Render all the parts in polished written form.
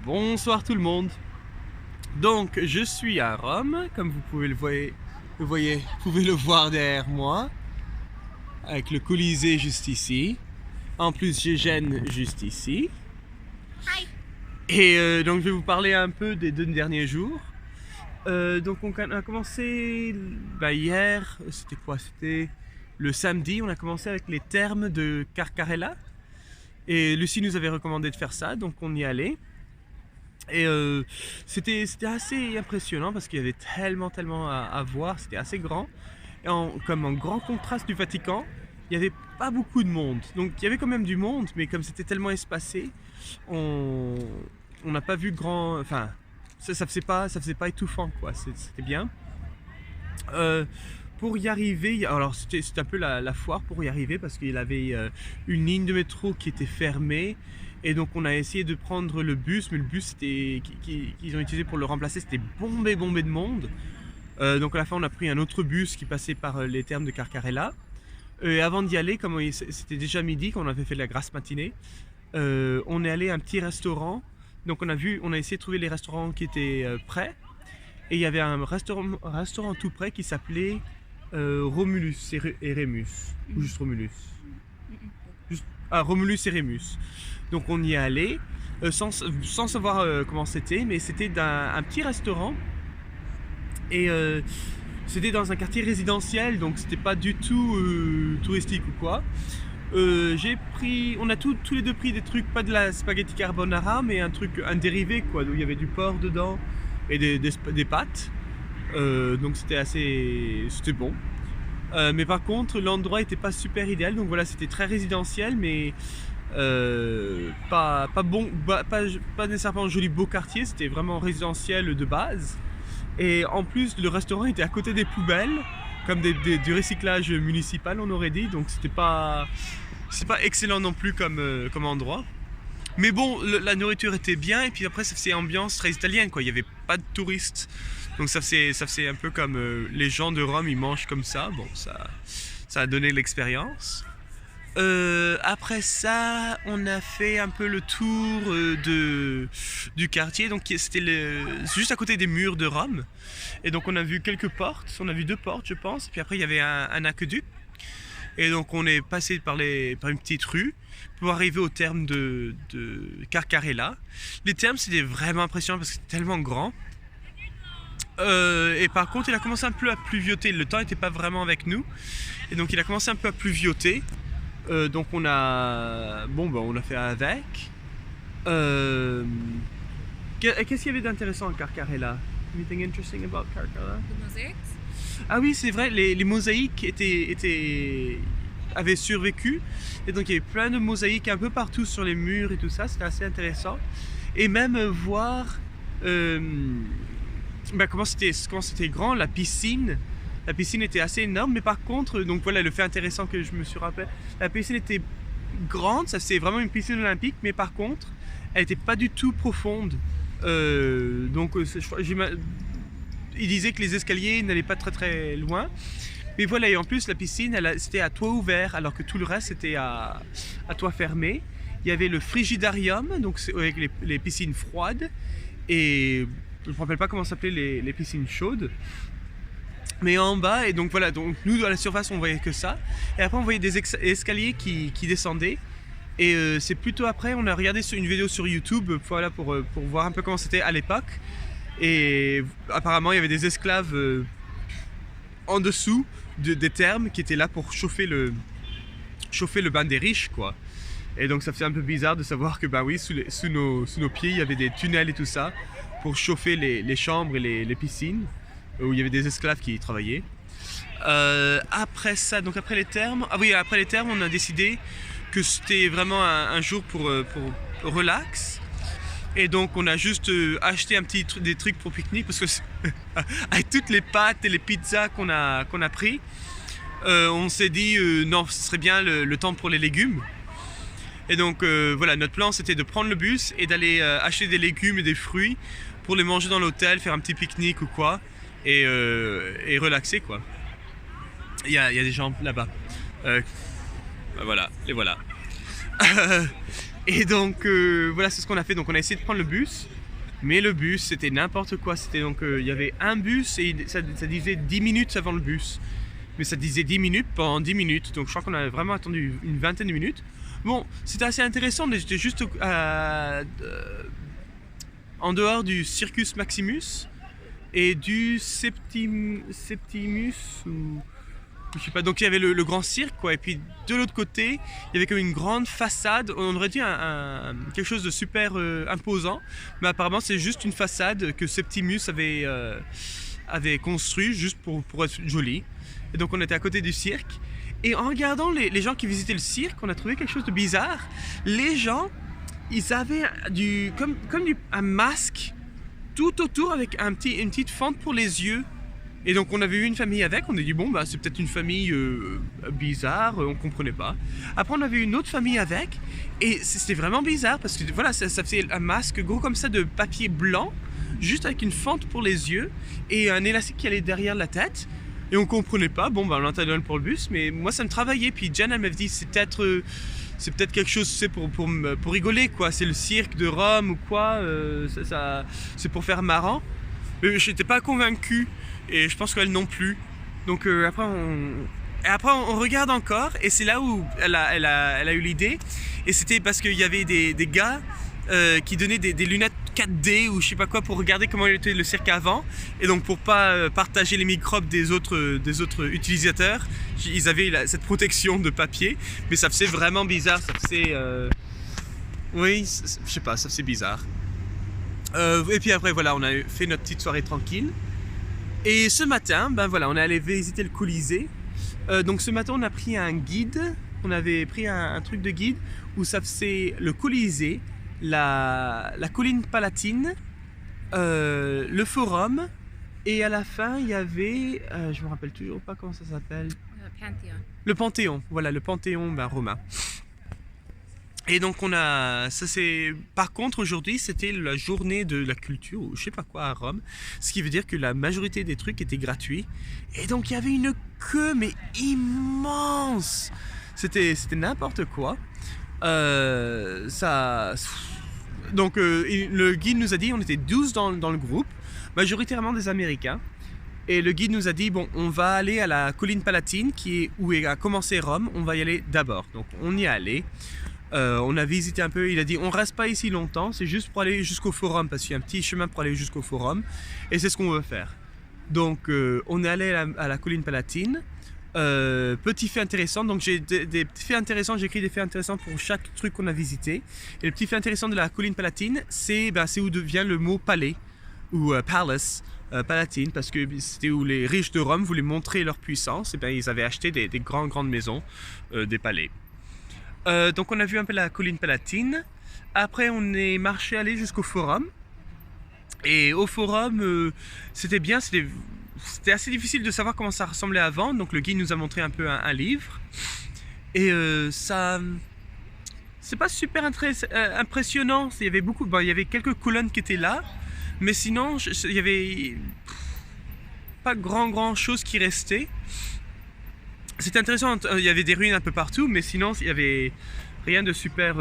Bonsoir tout le monde. Donc je suis à Rome, comme vous pouvez pouvez le voir derrière moi, avec le Colisée juste ici. En plus j'ai Gênes juste ici. Hi. Et donc je vais vous parler un peu des 2 derniers jours. Donc on a commencé hier, c'était quoi? C'était le samedi, on a commencé avec les thermes de Carcarella. Et Lucie nous avait recommandé de faire ça, donc on y allait. Et c'était assez impressionnant parce qu'il y avait tellement à voir, c'était assez grand. Et comme en grand contraste du Vatican, il n'y avait pas beaucoup de monde. Donc il y avait quand même du monde, mais comme c'était tellement espacé, on n'a pas vu grand. Enfin, ça faisait pas étouffant, quoi. C'était bien. Pour y arriver, alors c'était un peu la foire pour y arriver parce qu'il avait une ligne de métro qui était fermée. Et donc on a essayé de prendre le bus, mais le bus qu'ils ont utilisé pour le remplacer, c'était bombé de monde. Donc à la fin on a pris un autre bus qui passait par les thermes de Carcarella. Et avant d'y aller, comme c'était déjà midi, quand on avait fait la grasse matinée, on est allé à un petit restaurant. Donc on a essayé de trouver les restaurants qui étaient prêts. Et il y avait un restaurant tout près qui s'appelait Romulus et Rémus. Ou juste Romulus. Romulus et Rémus. Donc on y est allé sans savoir comment c'était, mais c'était un petit restaurant. Et c'était dans un quartier résidentiel, donc c'était pas du tout touristique ou quoi. On a tous les deux pris des trucs, pas de la spaghetti carbonara, mais un dérivé quoi, où il y avait du porc dedans et des pâtes. Donc c'était bon. Mais par contre, l'endroit était pas super idéal, donc voilà, c'était très résidentiel, mais pas nécessairement un joli beau quartier, c'était vraiment résidentiel de base. Et en plus, le restaurant était à côté des poubelles, comme du recyclage municipal, on aurait dit, donc c'est pas excellent non plus comme endroit. Mais bon, la nourriture était bien, et puis après ça faisait ambiance très italienne, quoi. Il n'y avait pas de touristes. Donc ça faisait un peu comme les gens de Rome, ils mangent comme ça. Bon, ça a donné l'expérience. Après ça, on a fait un peu le tour du quartier. Donc c'était juste à côté des murs de Rome. Et donc on a vu quelques portes. On a vu 2 portes, je pense. Puis après, il y avait un aqueduc. Et donc on est passé par une petite rue pour arriver au terme de Carcarella. Les termes, c'était vraiment impressionnant parce que c'était tellement grand. Et par contre, il a commencé un peu à pluvioter. Le temps n'était pas vraiment avec nous. Et donc il a commencé un peu à pluvioter. Donc on a fait avec. Qu'est-ce qu'il y avait d'intéressant à Carcarella? Anything interesting about Carcarella? The mosaics? Ah oui, c'est vrai, les mosaïques avaient survécu. Et donc il y avait plein de mosaïques un peu partout sur les murs et tout ça, c'était assez intéressant. Et même voir comment c'était grand, la piscine. La piscine était assez énorme, mais par contre, donc voilà le fait intéressant que je me suis rappelé, la piscine était grande, ça c'est vraiment une piscine olympique, mais par contre, elle n'était pas du tout profonde. Il disait que les escaliers n'allaient pas très loin. Mais voilà, et en plus la piscine, c'était à toit ouvert, alors que tout le reste c'était à toit fermé. Il y avait le frigidarium, donc avec les piscines froides, et je ne me rappelle pas comment s'appelaient les piscines chaudes. Mais en bas, et donc voilà, donc nous à la surface on voyait que ça. Et après on voyait des escaliers qui descendaient. Et c'est plutôt après, on a regardé une vidéo sur YouTube voilà, pour voir un peu comment c'était à l'époque. Et apparemment il y avait des esclaves en dessous des thermes qui étaient là pour chauffer le bain des riches, quoi. Et donc ça faisait un peu bizarre de savoir que bah oui, sous nos pieds il y avait des tunnels et tout ça pour chauffer les chambres et les piscines où il y avait des esclaves qui y travaillaient. Après ça, donc après les thermes, on a décidé que c'était vraiment un jour pour relax. Et donc on a juste acheté des trucs pour pique-nique parce que avec toutes les pâtes et les pizzas qu'on a pris, on s'est dit non, ce serait bien le temps pour les légumes. Et donc voilà, notre plan c'était de prendre le bus et d'aller acheter des légumes et des fruits pour les manger dans l'hôtel, faire un petit pique-nique ou quoi, et relaxer, quoi. Il y a des gens là-bas. Voilà, les voilà. Et donc voilà, c'est ce qu'on a fait. Donc on a essayé de prendre le bus, mais le bus c'était n'importe quoi. C'était donc il y avait un bus et ça disait 10 minutes avant le bus. Mais ça disait 10 minutes pendant 10 minutes. Donc je crois qu'on a vraiment attendu une vingtaine de minutes. Bon, c'était assez intéressant, mais j'étais juste en dehors du Circus Maximus et du Septimus ou je sais pas. Donc il y avait le grand cirque quoi, et puis de l'autre côté il y avait comme une grande façade. On aurait dit quelque chose de super imposant, mais apparemment c'est juste une façade que Septimus avait construit juste pour être joli. Et donc on était à côté du cirque. Et en regardant les gens qui visitaient le cirque, on a trouvé quelque chose de bizarre. Les gens, ils avaient un masque tout autour avec une petite fente pour les yeux. Et donc on avait eu une famille avec, on a dit bon bah c'est peut-être une famille bizarre, on comprenait pas. Après on avait une autre famille avec, et c'était vraiment bizarre parce que voilà, ça faisait un masque gros comme ça de papier blanc, juste avec une fente pour les yeux et un élastique qui allait derrière la tête. Et on comprenait pas, bon bah on l'entendait pour le bus, mais moi ça me travaillait. Puis Jen elle m'avait dit c'est peut-être quelque chose c'est pour rigoler quoi, c'est le cirque de Rome ou quoi, c'est pour faire marrant. Mais j'étais pas convaincu et je pense qu'elle non plus. Donc après on regarde encore et c'est là où elle a eu l'idée. Et c'était parce qu'il y avait des gars qui donnaient des lunettes 4D ou je sais pas quoi pour regarder comment était le cirque avant, et donc pour pas partager les microbes des autres utilisateurs, ils avaient cette protection de papier, mais ça faisait vraiment bizarre, ça faisait oui, je sais pas, ça faisait bizarre. Et puis après voilà, on a fait notre petite soirée tranquille, et ce matin ben voilà, on est allé visiter le Colisée. Donc ce matin on a pris un guide, on avait pris un truc de guide où ça faisait le Colisée, la colline palatine, le forum, et à la fin il y avait, je me rappelle toujours pas comment ça s'appelle. Panthéon. Le Panthéon, voilà, le Panthéon romain. Et donc par contre aujourd'hui c'était la journée de la culture ou je sais pas quoi à Rome, ce qui veut dire que la majorité des trucs étaient gratuits, et donc il y avait une queue mais immense, c'était n'importe quoi. Donc le guide nous a dit, on était 12 dans le groupe, majoritairement des Américains, et le guide nous a dit bon, on va aller à la colline palatine où a commencé Rome, on va y aller d'abord. Donc on y est allé, on a visité un peu, il a dit on reste pas ici longtemps, c'est juste pour aller jusqu'au forum parce qu'il y a un petit chemin pour aller jusqu'au forum, et c'est ce qu'on veut faire. Donc on est allé à la colline palatine. Petit fait intéressant, donc j'ai des petits faits intéressants, j'ai écrit des faits intéressants pour chaque truc qu'on a visité. Et le petit fait intéressant de la colline palatine, c'est où vient le mot palais ou palace, palatine, parce que c'était où les riches de Rome voulaient montrer leur puissance, et ils avaient acheté des grandes maisons, des palais. Donc on a vu un peu la colline palatine. Après on est marché aller jusqu'au forum. Et au forum, c'était bien, c'était assez difficile de savoir comment ça ressemblait avant, donc le guide nous a montré un peu un livre. Et c'est pas super impressionnant, il y avait quelques colonnes qui étaient là, mais sinon il y avait pas grand chose qui restait. C'était intéressant, il y avait des ruines un peu partout, mais sinon il y avait rien de super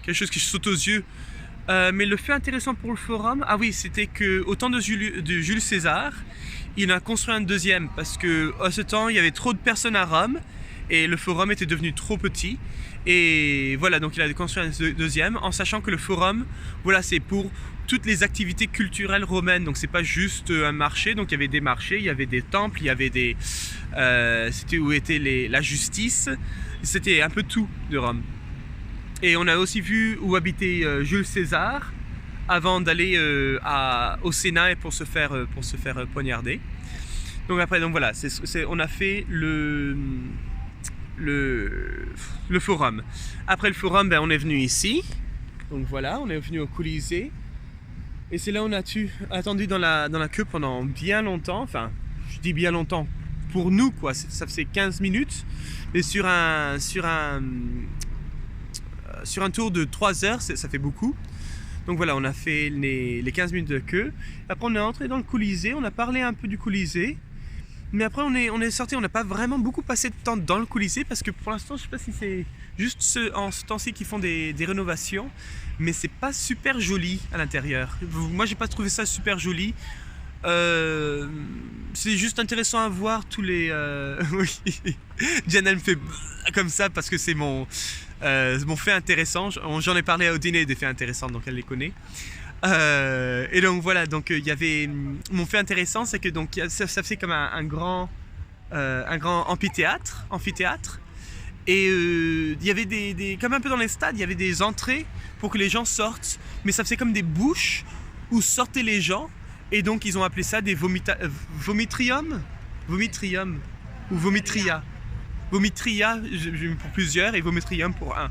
quelque chose qui saute aux yeux. Mais le fait intéressant pour le forum, ah oui, c'était qu'au temps de Jules César, il a construit un deuxième parce qu'à ce temps, il y avait trop de personnes à Rome et le forum était devenu trop petit. Et voilà, donc il a construit un deuxième en sachant que le forum, voilà, c'est pour toutes les activités culturelles romaines. Donc c'est pas juste un marché, donc il y avait des marchés, il y avait des temples, il y avait c'était où était la justice, c'était un peu tout de Rome. Et on a aussi vu où habitait Jules César avant d'aller au Sénat pour se faire poignarder. Donc après, voilà, on a fait le forum. Après le forum, on est venu ici. Donc voilà, on est venu au Colisée. Et c'est là où on a attendu dans la queue pendant bien longtemps. Enfin, je dis bien longtemps pour nous, quoi. Ça faisait 15 minutes. Mais sur un tour de 3 heures, ça fait beaucoup. Donc voilà, on a fait les 15 minutes de queue. Après, on est entré dans le Colisée, on a parlé un peu du Colisée. Mais après, on est sorti, on n'a pas vraiment beaucoup passé de temps dans le Colisée parce que pour l'instant, je sais pas si c'est juste en ce temps-ci qu'ils font des rénovations, mais c'est pas super joli à l'intérieur. Moi, j'ai pas trouvé ça super joli. C'est juste intéressant à voir tous les. Oui, Jen elle me fait comme ça parce que c'est mon fait intéressant. J'en ai parlé au dîner des faits intéressants, donc elle les connaît. Et donc voilà, donc il y avait mon fait intéressant, c'est que donc ça fait comme un grand amphithéâtre, et il y avait comme un peu dans les stades, il y avait des entrées pour que les gens sortent, mais ça faisait comme des bouches où sortaient les gens, et donc ils ont appelé ça des vomitrium ou vomitria pour plusieurs et vomitrium pour un.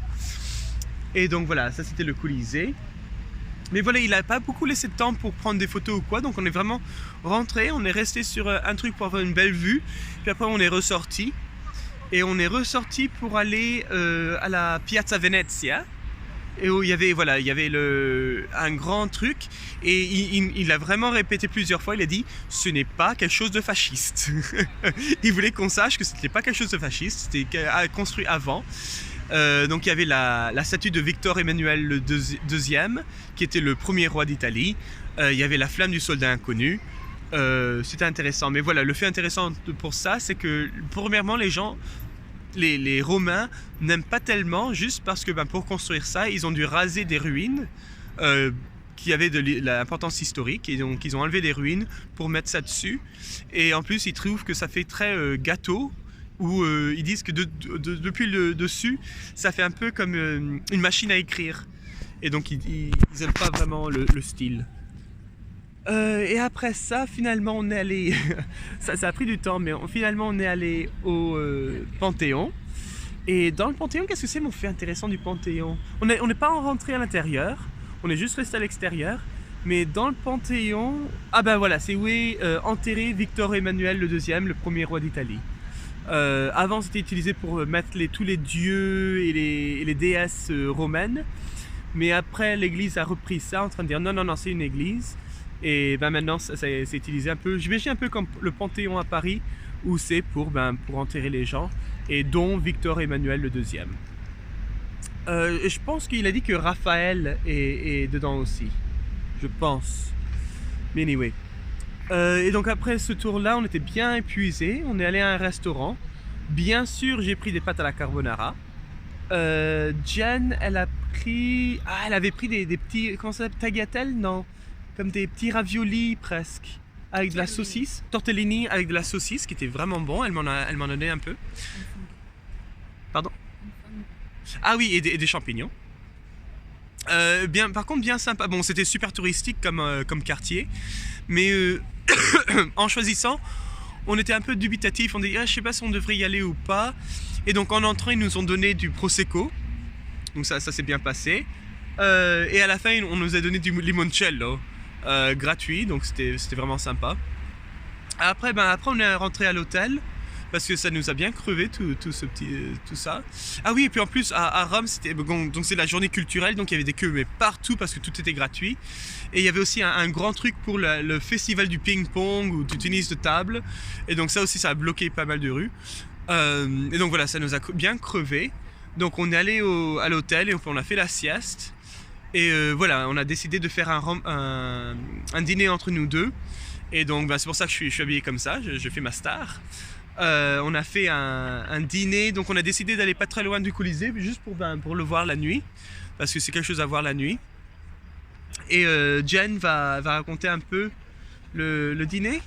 Et donc voilà, ça c'était le Colisée. Mais voilà, il n'a pas beaucoup laissé de temps pour prendre des photos ou quoi, donc on est vraiment rentré, on est resté sur un truc pour avoir une belle vue, puis après on est ressorti, et on est ressorti pour aller à la Piazza Venezia, et où il y avait un grand truc, et il a vraiment répété plusieurs fois, il a dit « ce n'est pas quelque chose de fasciste ». Il voulait qu'on sache que ce n'était pas quelque chose de fasciste, c'était construit avant. Donc il y avait la statue de Victor Emmanuel le deuxième, qui était le premier roi d'Italie. Il y avait la flamme du soldat inconnu. C'était intéressant. Mais voilà, le fait intéressant pour ça, c'est que premièrement, les Romains n'aiment pas tellement, juste parce que pour construire ça, ils ont dû raser des ruines qui avaient de l'importance historique, et donc ils ont enlevé des ruines pour mettre ça dessus. Et en plus, ils trouvent que ça fait très gâteau, où ils disent que depuis le dessus, ça fait un peu comme une machine à écrire. Et donc ils n'aiment pas vraiment le style. Et après ça, finalement, on est allé... ça a pris du temps, mais finalement, on est allé au Panthéon. Et dans le Panthéon, qu'est-ce que c'est mon fait intéressant du Panthéon? On n'est pas rentré à l'intérieur, on est juste resté à l'extérieur. Mais dans le Panthéon... Ah ben voilà, c'est où est enterré Victor Emmanuel le deuxième, le premier roi d'Italie. Avant, c'était utilisé pour mettre tous les dieux et les déesses romaines. Mais après, l'église a repris ça en train de dire non, c'est une église. Et maintenant, c'est utilisé un peu, j'imagine un peu comme le Panthéon à Paris, où c'est pour enterrer les gens, et dont Victor Emmanuel le deuxième. Je pense qu'il a dit que Raphaël est dedans aussi. Je pense. Mais anyway. Et donc après ce tour-là, on était bien épuisés. On est allé à un restaurant. Bien sûr, j'ai pris des pâtes à la carbonara. Jen, elle avait pris des petits... Comment ça s'appelle? Tagliatelle? Non. Comme des petits raviolis presque. Avec de la saucisse. Tortellini avec de la saucisse, qui était vraiment bon. Elle m'en donnait un peu. Pardon? Ah oui, et des champignons. Par contre, bien sympa. Bon, c'était super touristique comme quartier. Mais en choisissant, on était un peu dubitatif. On dit, je sais pas si on devrait y aller ou pas. Et donc en entrant, ils nous ont donné du Prosecco. Donc ça s'est bien passé. Et à la fin, on nous a donné du limoncello gratuit. Donc c'était vraiment sympa. Après, on est rentré à l'hôtel. Parce que ça nous a bien crevé tout ça. Ah oui, et puis en plus à Rome, donc c'est la journée culturelle, donc il y avait des queues mais partout parce que tout était gratuit. Et il y avait aussi un grand truc pour le festival du ping-pong ou du tennis de table. Et donc ça aussi, ça a bloqué pas mal de rues. Et donc voilà, ça nous a bien crevé. Donc on est allé à l'hôtel et on a fait la sieste. Et voilà, on a décidé de faire un dîner entre nous deux. Et donc c'est pour ça que je suis habillé comme ça, je fais ma star. On a fait un dîner, donc on a décidé d'aller pas très loin du Colisée, juste pour le voir la nuit, parce que c'est quelque chose à voir la nuit. Et Jen va raconter un peu le dîner.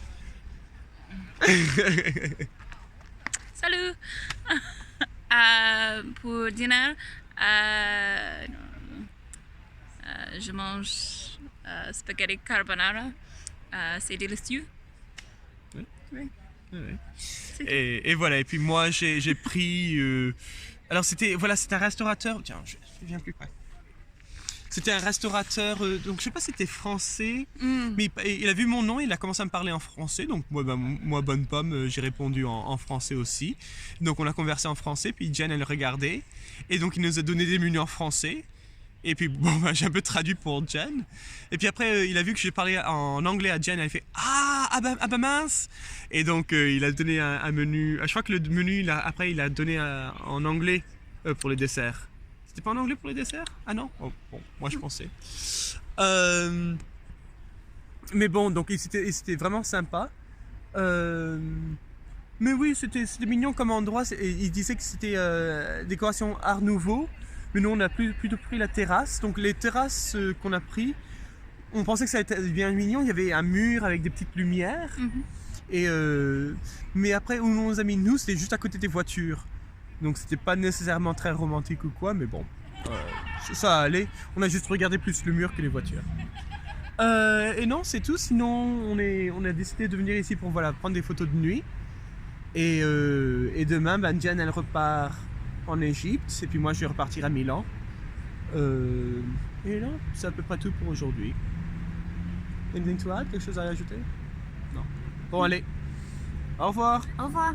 Salut. Pour dîner, je mange spaghetti carbonara. C'est délicieux. Oui. Oui. Et voilà, et puis moi j'ai pris alors c'était un restaurateur, tiens je viens plus près, c'était un restaurateur donc je sais pas si c'était français, mais il a vu mon nom, il a commencé à me parler en français, donc moi bonne pomme, j'ai répondu en français aussi, donc on a conversé en français, puis Jen elle regardait, et donc il nous a donné des menus en français. Et puis bon, bah, j'ai un peu traduit pour Jen. Et puis après, il a vu que j'ai parlé en anglais à Jen, elle a fait ah bah mince. Et donc il a donné un menu. Je crois que le menu, après, il a donné en anglais pour les desserts. C'était pas en anglais pour les desserts? Ah non? Oh, bon, moi je pensais. Mais bon, donc c'était vraiment sympa. Mais oui, c'était mignon comme endroit. Il disait que c'était décoration Art Nouveau. Mais nous, on a plutôt pris la terrasse. Donc les terrasses qu'on a pris, on pensait que ça allait être bien mignon. Il y avait un mur avec des petites lumières. Et mais après, où on nous a mis nous, c'était juste à côté des voitures. Donc c'était pas nécessairement très romantique ou quoi, mais bon, ça allait. On a juste regardé plus le mur que les voitures. Et non, c'est tout. Sinon, on a décidé de venir ici pour prendre des photos de nuit. Et demain, Diane, elle repart en Égypte. Et puis moi, je vais repartir à Milan. Et non, c'est à peu près tout pour aujourd'hui. Anything to add? Quelque chose à ajouter? Non. Bon, allez. Au revoir. Au revoir.